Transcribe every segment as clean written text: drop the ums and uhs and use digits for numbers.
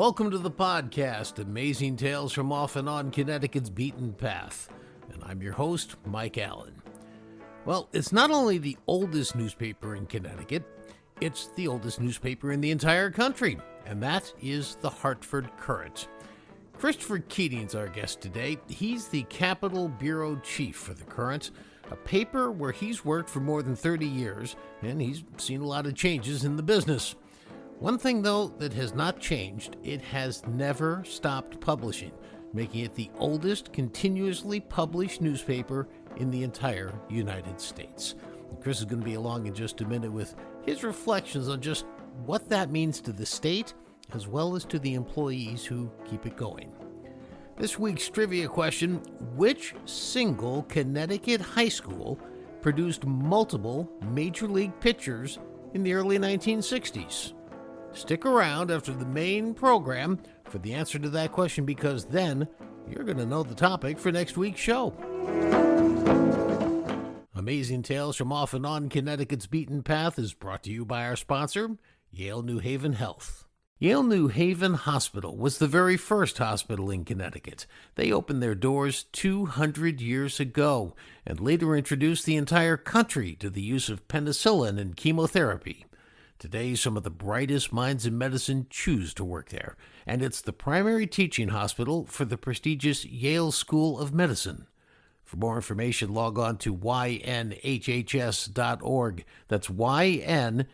Welcome to the podcast, Amazing Tales from Off and On Connecticut's Beaten Path. And I'm your host, Mike Allen. Well, it's not only the oldest newspaper in Connecticut, it's the oldest newspaper in the entire country, and that is the Hartford Courant. Christopher Keating's our guest today. He's the Capital Bureau Chief for the Courant, a paper where he's worked for more than 30 years, and he's seen a lot of changes in the business. One thing, though, that has not changed, it has never stopped publishing, making it the oldest continuously published newspaper in the entire United States. And Chris is going to be along in just a minute with his reflections on just what that means to the state, as well as to the employees who keep it going. This week's trivia question: which single Connecticut high school produced multiple major league pitchers in the early 1960s? Stick around after the main program for the answer to that question, because then you're going to know the topic for next week's show. Amazing Tales from Off and On Connecticut's Beaten Path is brought to you by our sponsor, Yale New Haven Health. Yale New Haven Hospital was the very first hospital in Connecticut. They opened their doors 200 years ago and later introduced the entire country to the use of penicillin and chemotherapy. Today, some of the brightest minds in medicine choose to work there, and it's the primary teaching hospital for the prestigious Yale School of Medicine. For more information, log on to ynhhs.org. That's ynhhs.org.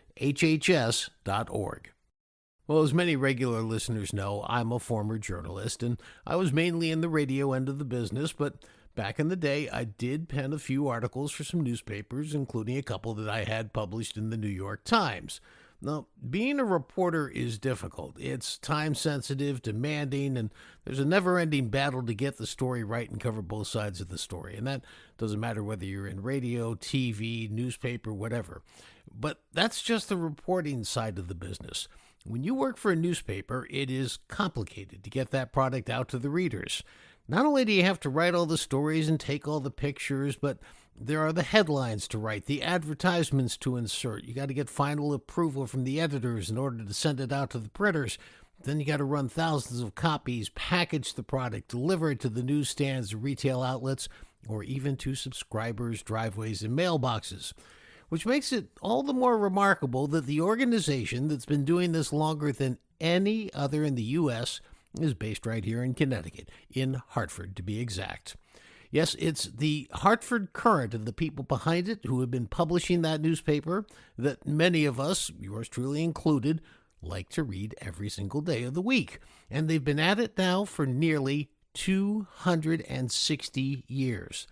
Well, as many regular listeners know, I'm a former journalist, and I was mainly in the radio end of the business, but back in the day, I did pen a few articles for some newspapers, including a couple that I had published in the New York Times. Now, being a reporter is difficult. It's time-sensitive, demanding, and there's a never-ending battle to get the story right and cover both sides of the story. And that doesn't matter whether you're in radio, TV, newspaper, whatever. But that's just the reporting side of the business. When you work for a newspaper, it is complicated to get that product out to the readers. Not only do you have to write all the stories and take all the pictures, but there are the headlines to write, the advertisements to insert. You got to get final approval from the editors in order to send it out to the printers. Then you got to run thousands of copies, package the product, deliver it to the newsstands, retail outlets, or even to subscribers' driveways and mailboxes. Which makes it all the more remarkable that the organization that's been doing this longer than any other in the U.S. is based right here in Connecticut, in Hartford to be exact. Yes, it's the Hartford Courant and the people behind it who have been publishing that newspaper that many of us, yours truly included, like to read every single day of the week. And they've been at it now for nearly 260 years.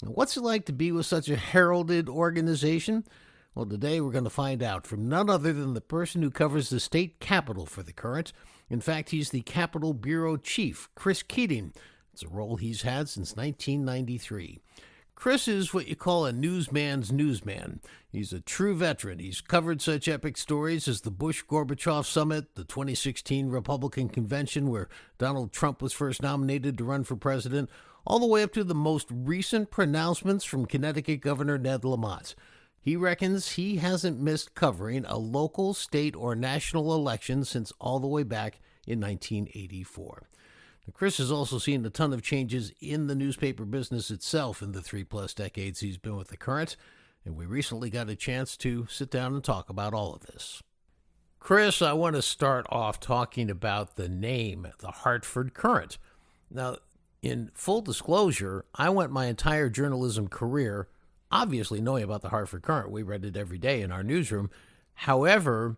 Now, what's it like to be with such a heralded organization? Well, today we're going to find out from none other than the person who covers the state capitol for the Courant. In fact, he's the Capital Bureau Chief, Chris Keating. It's a role he's had since 1993. Chris is what you call a newsman's newsman. He's a true veteran. He's covered such epic stories as the Bush-Gorbachev summit, the 2016 Republican convention where Donald Trump was first nominated to run for president, all the way up to the most recent pronouncements from Connecticut Governor Ned Lamont. He reckons he hasn't missed covering a local, state, or national election since all the way back in 1984. Now, Chris has also seen a ton of changes in the newspaper business itself in the 3+ decades he's been with the Courant, and we recently got a chance to sit down and talk about all of this. Chris, I want to start off talking about the name, the Hartford Courant. Now, in full disclosure, I went my entire journalism career obviously knowing about the Hartford Courant. We read it every day in our newsroom. However,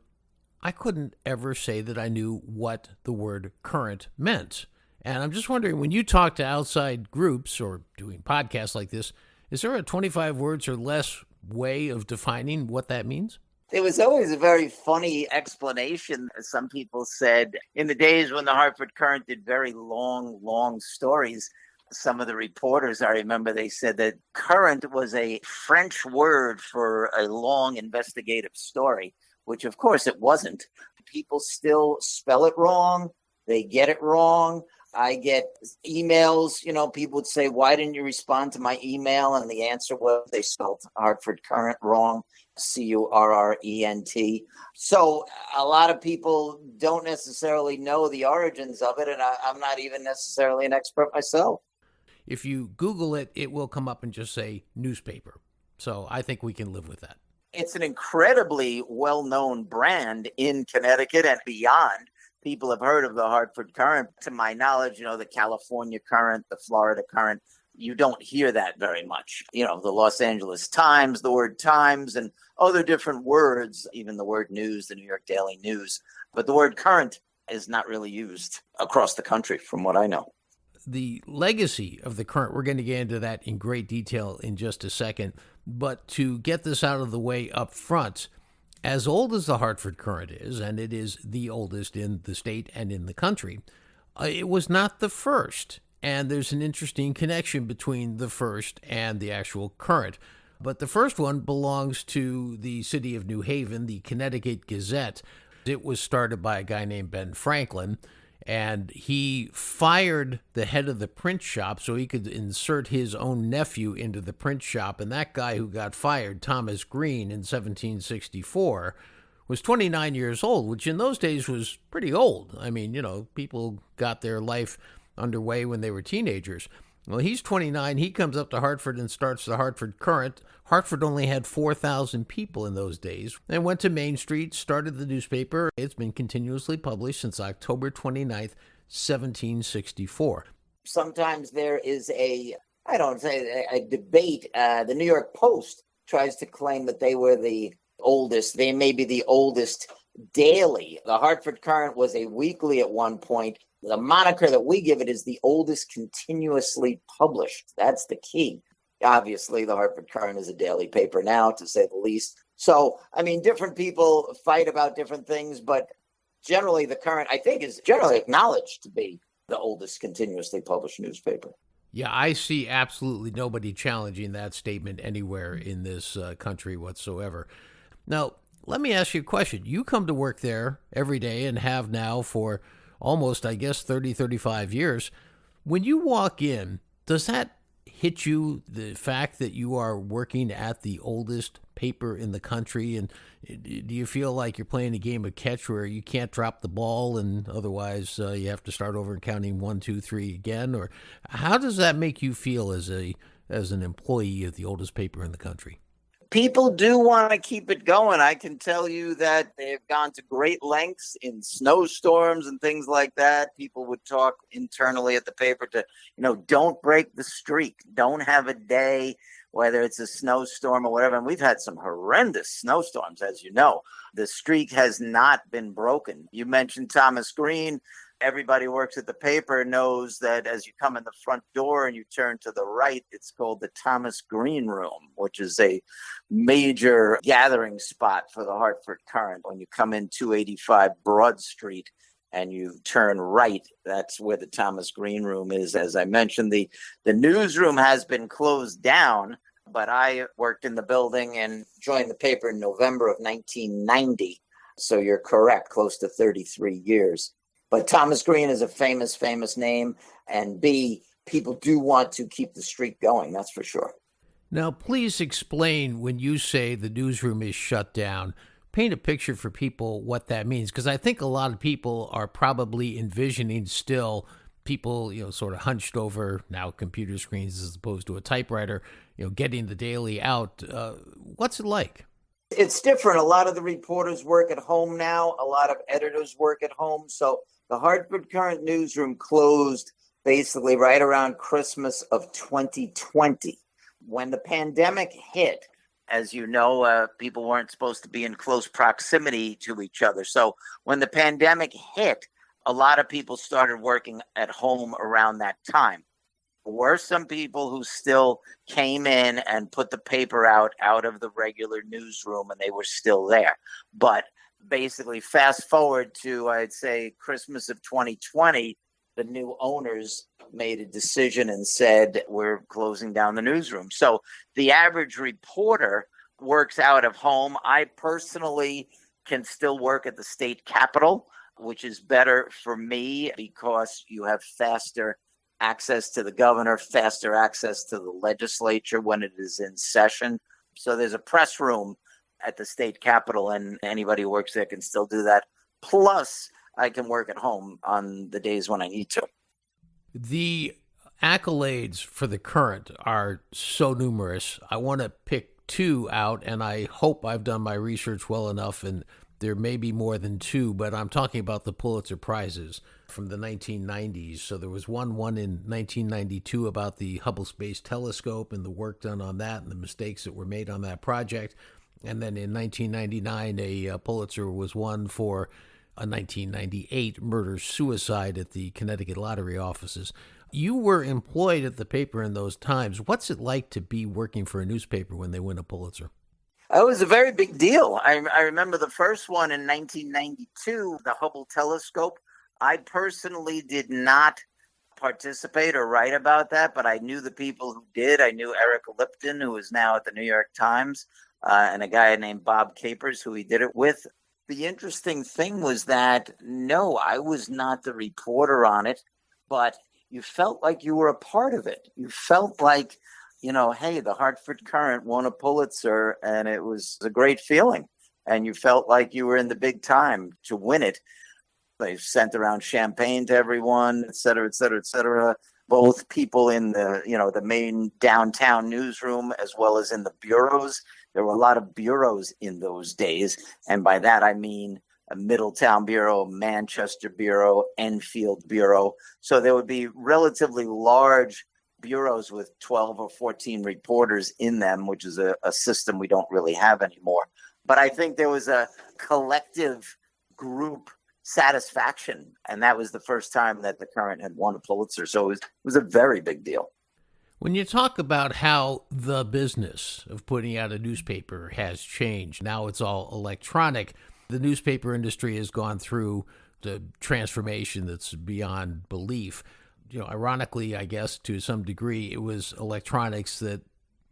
I couldn't ever say that I knew what the word current meant. And I'm just wondering, when you talk to outside groups or doing podcasts like this, is there a 25 words or less way of defining what that means? There was always a very funny explanation. Some people said in the days when the Hartford Courant did very long stories, some of the reporters, I remember they said that current was a French word for a long investigative story, which of course it wasn't. People still spell it wrong. They get it wrong. I get emails, people would say, why didn't you respond to my email? And the answer was they spelled Hartford Current wrong, Current. So a lot of people don't necessarily know the origins of it. And I'm not even necessarily an expert myself. If you Google it, it will come up and just say newspaper. So I think we can live with that. It's an incredibly well-known brand in Connecticut and beyond. People have heard of the Hartford Courant. To my knowledge, the California Current, the Florida Current, you don't hear that very much. The Los Angeles Times, the word Times, and other different words, even the word news, the New York Daily News. But the word current is not really used across the country, from what I know. The legacy of the Courant, we're going to get into that in great detail in just a second. But to get this out of the way up front, as old as the Hartford Courant is, and it is the oldest in the state and in the country, it was not the first. And there's an interesting connection between the first and the actual Courant. But the first one belongs to the city of New Haven, the Connecticut Gazette. It was started by a guy named Ben Franklin, and he fired the head of the print shop so he could insert his own nephew into the print shop. And that guy who got fired, Thomas Green, in 1764, was 29 years old, which in those days was pretty old. I mean, people got their life underway when they were teenagers. Well, he's 29. He comes up to Hartford and starts the Hartford Courant. Hartford only had 4,000 people in those days and went to Main Street, started the newspaper. It's been continuously published since October 29th, 1764. Sometimes there is a debate. The New York Post tries to claim that they were the oldest. They may be the oldest daily. The Hartford Courant was a weekly at one point. The moniker that we give it is the oldest continuously published. That's the key. Obviously, the Hartford Courant is a daily paper now, to say the least. So, different people fight about different things, but generally the Courant, I think, is generally acknowledged to be the oldest continuously published newspaper. Yeah, I see absolutely nobody challenging that statement anywhere in this country whatsoever. Now, let me ask you a question. You come to work there every day and have now for almost, 30, 35 years. When you walk in, does that hit you, the fact that you are working at the oldest paper in the country? And do you feel like you're playing a game of catch where you can't drop the ball and otherwise you have to start over and counting 1, 2, 3 again? Or how does that make you feel as an employee of the oldest paper in the country? People do want to keep it going. I can tell you that they've gone to great lengths in snowstorms and things like that. People would talk internally at the paper to, don't break the streak. Don't have a day, whether it's a snowstorm or whatever. And we've had some horrendous snowstorms, as you know. The streak has not been broken. You mentioned Thomas Green. Everybody who works at the paper knows that as you come in the front door and you turn to the right, it's called the Thomas Green Room, which is a major gathering spot for the Hartford Courant. When you come in 285 Broad Street and you turn right, that's where the Thomas Green Room is. As I mentioned, the newsroom has been closed down, but I worked in the building and joined the paper in November of 1990. So you're correct, close to 33 years. But Thomas Green is a famous, famous name. And B, people do want to keep the streak going. That's for sure. Now, please explain when you say the newsroom is shut down. Paint a picture for people what that means, because I think a lot of people are probably envisioning still people, sort of hunched over now computer screens as opposed to a typewriter, getting the daily out. What's it like? It's different. A lot of the reporters work at home now. A lot of editors work at home. So the Hartford Courant newsroom closed basically right around Christmas of 2020. When the pandemic hit, as you know, people weren't supposed to be in close proximity to each other. So when the pandemic hit, a lot of people started working at home around that time. There were some people who still came in and put the paper out of the regular newsroom, and they were still there. But basically, fast forward to, I'd say, Christmas of 2020, the new owners made a decision and said, we're closing down the newsroom. So the average reporter works out of home. I personally can still work at the state capitol. which is better for me because you have faster access to the governor, faster access to the legislature when it is in session. So there's a press room at the state capitol, and anybody who works there can still do that. Plus, I can work at home on the days when I need to. The accolades for the Current are so numerous. I want to pick two out, and I hope I've done my research well enough, and there may be more than two, but I'm talking about the Pulitzer Prizes from the 1990s. So there was one in 1992 about the Hubble Space Telescope and the work done on that and the mistakes that were made on that project. And then in 1999, a Pulitzer was won for a 1998 murder-suicide at the Connecticut lottery offices. You were employed at the paper in those times. What's it like to be working for a newspaper when they win a Pulitzer? It was a very big deal. I remember the first one in 1992, the Hubble telescope. I personally did not participate or write about that, but I knew the people who did. I knew Eric Lipton, who is now at the New York Times, and a guy named Bob Capers, who he did it with. The interesting thing was that, no, I was not the reporter on it, but you felt like you were a part of it. You felt like, hey, the Hartford Courant won a Pulitzer, and it was a great feeling. And you felt like you were in the big time to win it. They sent around champagne to everyone, et cetera, et cetera, et cetera. Both people in the main downtown newsroom as well as in the bureaus. There were a lot of bureaus in those days. And by that, I mean a Middletown bureau, Manchester bureau, Enfield bureau. So there would be relatively large bureaus with 12 or 14 reporters in them, which is a system we don't really have anymore. But I think there was a collective group satisfaction, and that was the first time that the Courant had won a Pulitzer. So it was a very big deal. When you talk about how the business of putting out a newspaper has changed, now it's all electronic. The newspaper industry has gone through the transformation that's beyond belief. Ironically, I guess to some degree, it was electronics that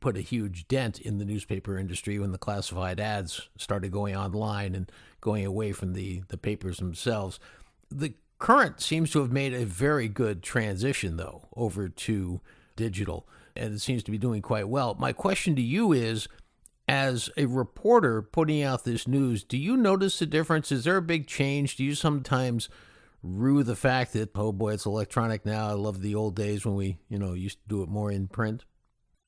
put a huge dent in the newspaper industry when the classified ads started going online and going away from the papers themselves. The Courant seems to have made a very good transition, though, over to digital, and it seems to be doing quite well. My question to you is, as a reporter putting out this news, do you notice the difference? Is there a big change? Do you sometimes rue the fact that, oh boy, it's electronic now? I love the old days when we, used to do it more in print.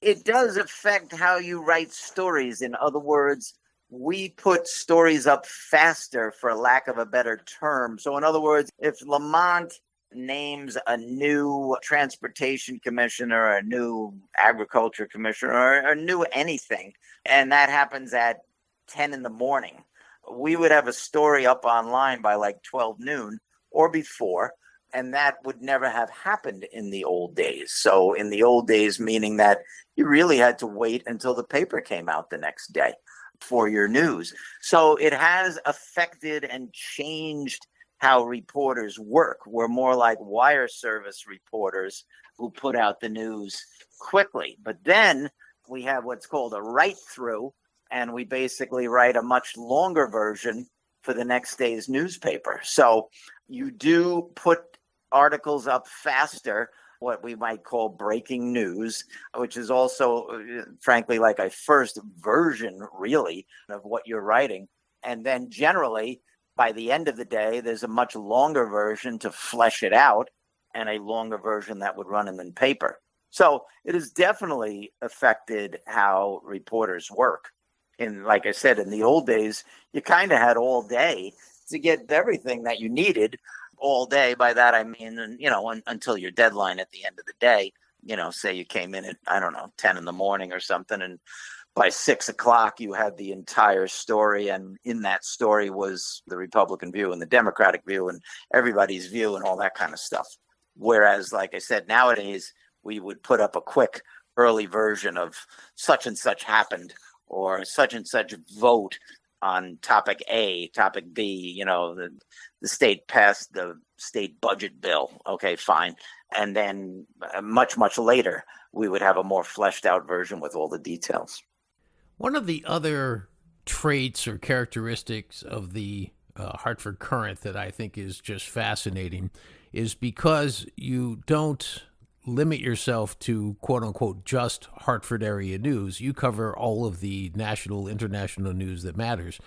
It does affect how you write stories. In other words, we put stories up faster, for lack of a better term. So in other words, if Lamont names a new transportation commissioner, or a new agriculture commissioner, or new anything, and that happens at 10 in the morning, we would have a story up online by like 12 noon or before, and that would never have happened in the old days. So in the old days, meaning that you really had to wait until the paper came out the next day for your news. So it has affected and changed how reporters work. We're more like wire service reporters who put out the news quickly. But then we have what's called a write-through, and we basically write a much longer version for the next day's newspaper. So you do put articles up faster, what we might call breaking news, which is also, frankly, like a first version, really, of what you're writing. And then generally, by the end of the day, there's a much longer version to flesh it out, and a longer version that would run in the paper. So it has definitely affected how reporters work. And like I said, in the old days, you kind of had all day to get everything that you needed all day. By that, I mean, until your deadline at the end of the day, say you came in at, 10 in the morning or something, and by 6 o'clock, you had the entire story. And in that story was the Republican view and the Democratic view and everybody's view and all that kind of stuff. Whereas, like I said, nowadays, we would put up a quick early version of such and such happened, or such and such vote on topic A, topic B, the state passed the state budget bill. Okay, fine. And then much, much later, we would have a more fleshed out version with all the details. One of the other traits or characteristics of the Hartford Courant that I think is just fascinating is because you don't limit yourself to quote unquote just Hartford area news. You cover all of the national, international news that matters,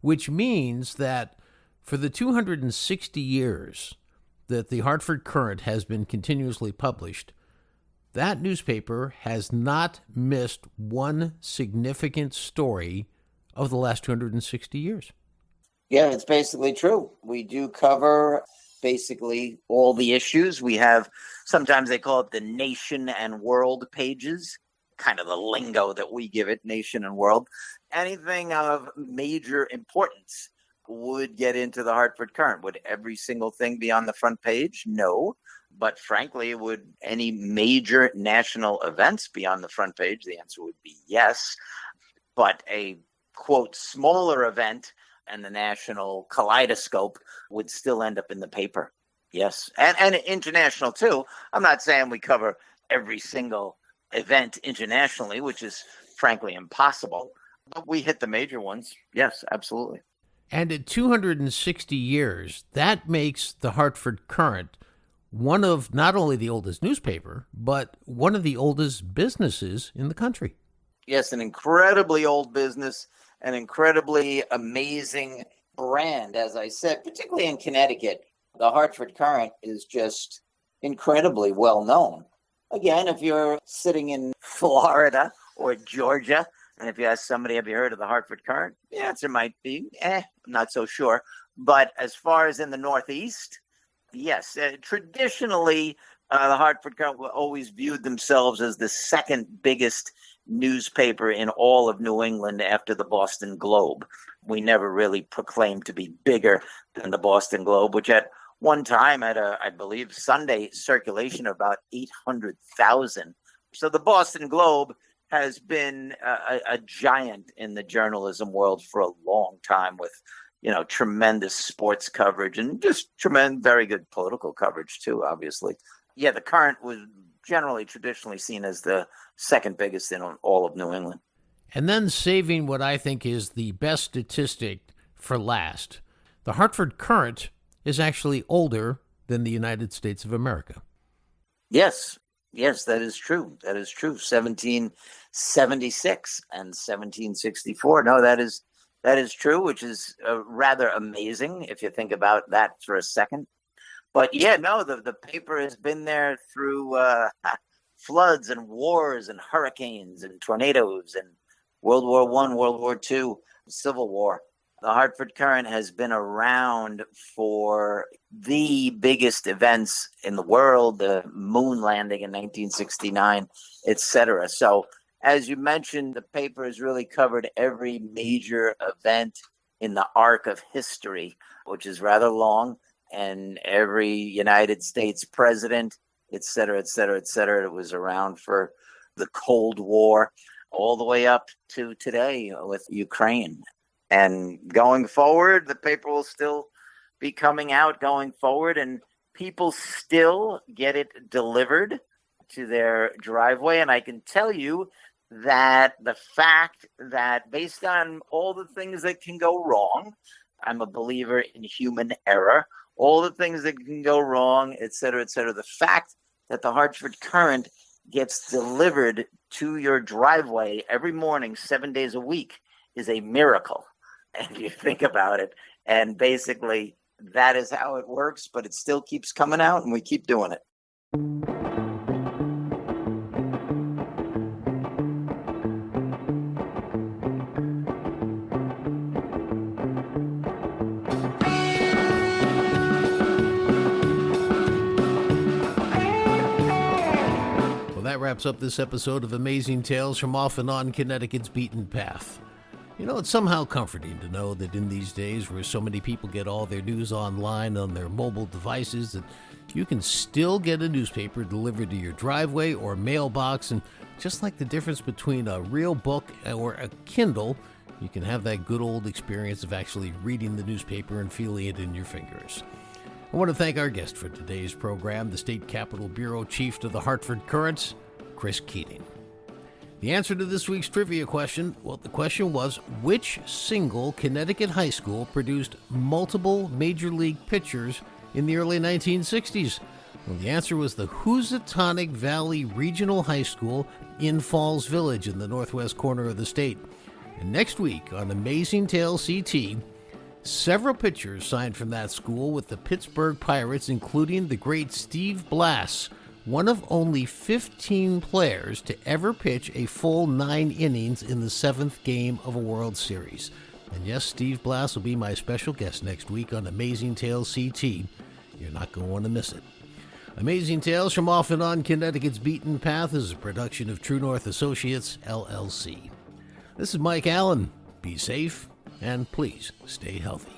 which means that for the 260 years that the Hartford Courant has been continuously published, that newspaper has not missed one significant story of the last 260 years. Yeah, it's basically true. We do cover basically all the issues. We have, sometimes they call it the nation and world pages, kind of the lingo that we give it, nation and world. Anything of major importance would get into the Hartford Courant. Would every single thing be on the front page? No. But frankly, would any major national events be on the front page? The answer would be yes. But a, quote, smaller event and the national kaleidoscope would still end up in the paper. Yes. And international too. I'm not saying we cover every single event internationally, which is frankly impossible, but we hit the major ones. Yes, absolutely. And at 260 years, that makes the Hartford Courant one of not only the oldest newspaper, but one of the oldest businesses in the country. Yes, an incredibly old business, an incredibly amazing brand, as I said, particularly in Connecticut. The Hartford Courant is just incredibly well known. Again, if you're sitting in Florida or Georgia, and if you ask somebody, have you heard of the Hartford Courant? The answer might be, I'm not so sure. But as far as in the Northeast, yes, traditionally, the Hartford Courant always viewed themselves as the second biggest newspaper in all of New England after the Boston Globe. We never really proclaimed to be bigger than the Boston Globe, which at one time had I believe, Sunday circulation of about 800,000. So the Boston Globe has been a giant in the journalism world for a long time with, tremendous sports coverage and just very good political coverage too, obviously. Yeah, the Courant was generally traditionally seen as the second biggest in all of New England. And then saving what I think is the best statistic for last, the Hartford Courant is actually older than the United States of America. Yes, that is true. That is true. 1776 and 1764. No, that is true, which is rather amazing if you think about that for a second. But yeah, no, the paper has been there through floods and wars and hurricanes and tornadoes and World War I, World War II, Civil War. The Hartford Courant has been around for the biggest events in the world, the moon landing in 1969, etc. So, as you mentioned, the paper has really covered every major event in the arc of history, which is rather long, and every United States president, etc., etc., etc. It was around for the Cold War, all the way up to today with Ukraine. And going forward, the paper will still be coming out going forward, and people still get it delivered to their driveway. And I can tell you that the fact that based on all the things that can go wrong, I'm a believer in human error, all the things that can go wrong, et cetera, the fact that the Hartford Courant gets delivered to your driveway every morning, 7 days a week, is a miracle. If you think about it. And basically, that is how it works, but it still keeps coming out, and we keep doing it. That wraps up this episode of Amazing Tales from Off and On Connecticut's Beaten Path. It's somehow comforting to know that in these days where so many people get all their news online on their mobile devices, that you can still get a newspaper delivered to your driveway or mailbox. And just like the difference between a real book or a Kindle, you can have that good old experience of actually reading the newspaper and feeling it in your fingers. I want to thank our guest for today's program, the State Capitol Bureau Chief to the Hartford Courant, Chris Keating. The answer to this week's trivia question, well, the question was, which single Connecticut high school produced multiple major league pitchers in the early 1960s? Well, the answer was the Housatonic Valley Regional High School in Falls Village in the northwest corner of the state. And next week on Amazing Tale CT, several pitchers signed from that school with the Pittsburgh Pirates, including the great Steve Blass, one of only 15 players to ever pitch a full 9 innings in the 7th game of a World Series. And yes, Steve Blass will be my special guest next week on Amazing Tale CT. You're not going to want to miss it. Amazing Tales from Off and On Connecticut's Beaten Path is a production of True North Associates, LLC. This is Mike Allen. Be safe, and please stay healthy.